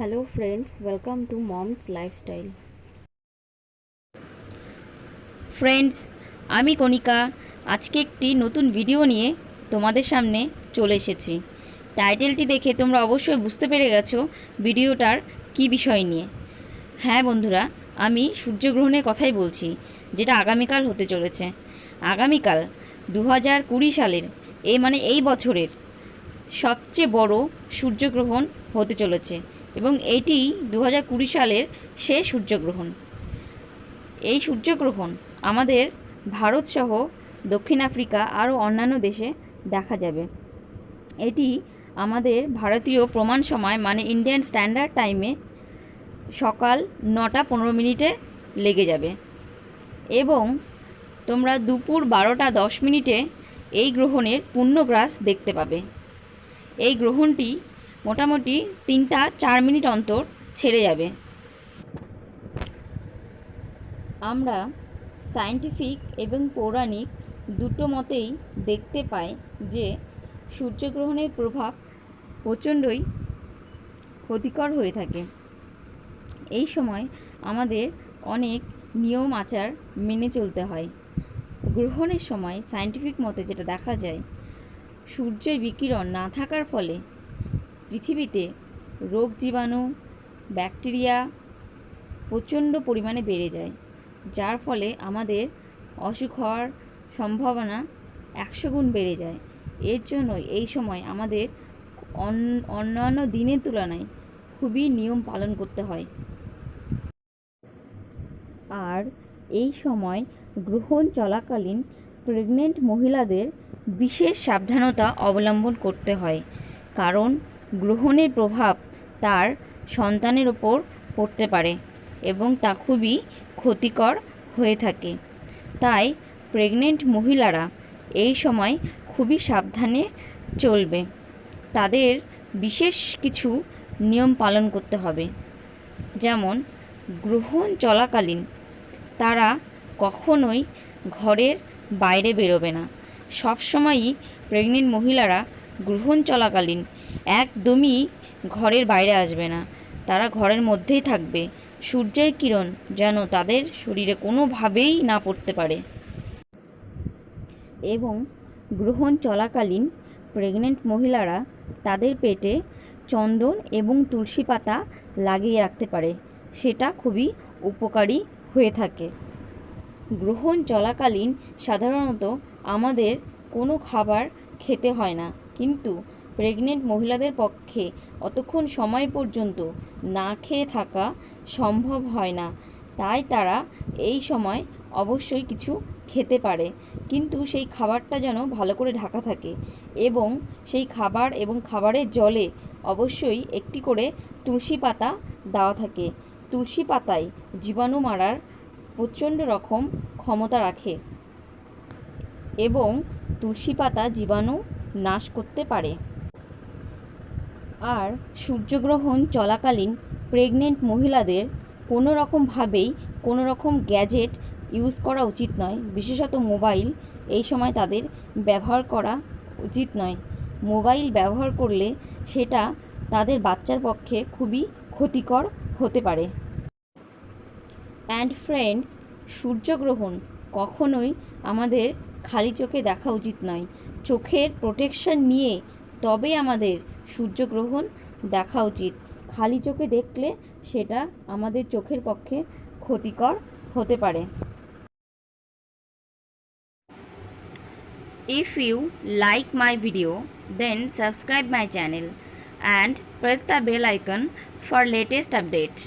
Hello friends, welcome to Mom's Lifestyle. Friends, আমি কণিকা আজকে একটি নতুন ভিডিও নিয়ে তোমাদের সামনে চলে এসেছি। টাইটেলটি দেখে তোমরা অবশ্যই বুঝতে পেরে গেছো ভিডিওটার কি বিষয় নিয়ে। হ্যাঁ বন্ধুরা, আমি সূর্যগ্রহণের কথাই বলছি, যেটা আগামীকাল হতে চলেছে। আগামীকাল 2020 সালের এই বছরের সবচেয়ে বড় সূর্যগ্রহণ হতে চলেছে এবং এটি 2020 সালের শেষ সূর্যগ্রহণ। এই সূর্যগ্রহণ আমাদের ভারতসহ দক্ষিণ আফ্রিকা আরও অন্যান্য দেশে দেখা যাবে। এটি আমাদের ভারতীয় প্রমাণ সময় ইন্ডিয়ান স্ট্যান্ডার্ড টাইমে সকাল 9:15 লেগে যাবে এবং তোমরা দুপুর 12:10 এই গ্রহণের পূর্ণগ্রাস দেখতে পাবে। এই গ্রহণটি মোটামুটি 3-4 মিনিট অন্তর ছেড়ে যাবে। আমরা সায়েন্টিফিক এবং পৌরাণিক দুটো মতেই দেখতে পাই যে সূর্যগ্রহণের প্রভাব প্রচণ্ডই ক্ষতিকর হয়ে থাকে। এই সময় আমাদের অনেক নিয়ম আচার মেনে চলতে হয়। গ্রহণের সময় সায়েন্টিফিক মতে যেটা দেখা যায়, সূর্যের বিকিরণ না থাকার ফলে পৃথিবীতে রোগ জীবাণু ব্যাকটেরিয়া প্রচণ্ড পরিমাণে বেড়ে যায়, যার ফলে আমাদের অসুখ হওয়ার সম্ভাবনা 100 গুণ বেড়ে যায়। এর জন্যই এই সময় আমাদের অন্যান্য দিনের তুলনায় খুবই নিয়ম পালন করতে হয়। আর এই সময় গ্রহণ চলাকালীন প্রেগনেন্ট মহিলাদের বিশেষ সাবধানতা অবলম্বন করতে হয়, কারণ গ্রহণের প্রভাব তার সন্তানের ওপর পড়তে পারে এবং তা খুবই ক্ষতিকর হয়ে থাকে। তাই প্রেগনেন্ট মহিলারা এই সময় খুবই সাবধানে চলবে। তাদের বিশেষ কিছু নিয়ম পালন করতে হবে, যেমন গ্রহণ চলাকালীন তারা কখনোই ঘরের বাইরে বেরোবে না। সবসময়ই প্রেগনেন্ট মহিলারা গ্রহণ চলাকালীন একদমই ঘরের বাইরে আসবে না, তারা ঘরের মধ্যেই থাকবে। সূর্যের কিরণ যেন তাদের শরীরে কোনোভাবেই না পড়তে পারে। এবং গ্রহণ চলাকালীন প্রেগনেন্ট মহিলারা তাদের পেটে চন্দন এবং তুলসী পাতা লাগিয়ে রাখতে পারে, সেটা খুবই উপকারী হয়ে থাকে। গ্রহণ চলাকালীন সাধারণত আমাদের কোনো খাবার খেতে হয় না, কিন্তু প্রেগনেন্ট মহিলাদের পক্ষে অতক্ষণ সময় পর্যন্ত না খেয়ে থাকা সম্ভব হয় না। তাই তারা এই সময় অবশ্যই কিছু খেতে পারে, কিন্তু সেই খাবারটা যেন ভালো করে ঢাকা থাকে এবং সেই খাবার এবং খাবারের জলে অবশ্যই একটি করে তুলসী পাতা দেওয়া থাকে। তুলসী পাতায় জীবাণু মারার প্রচণ্ড রকম ক্ষমতা রাখে এবং তুলসী পাতা জীবাণু নাশ করতে পারে। আর সূর্যগ্রহণ চলাকালীন প্রেগনেন্ট মহিলাদের কোনো রকম গ্যাজেট ইউজ করা উচিত নয়, বিশেষত মোবাইল এই সময় তাদের ব্যবহার করা উচিত নয়। মোবাইল ব্যবহার করলে সেটা তাদের বাচ্চার পক্ষে খুবই ক্ষতিকর হতে পারে। অ্যান্ড ফ্রেন্ডস, সূর্যগ্রহণ কখনোই আমাদের খালি চোখে দেখা উচিত নয়। চোখের প্রোটেকশন নিয়ে তবে আমাদের সূর্যগ্রহণ দেখা উচিত। খালি চোখে দেখলে সেটা আমাদের চোখের পক্ষে ক্ষতিকর হতে পারে। If you like my video, then subscribe my channel and press the bell icon for latest update.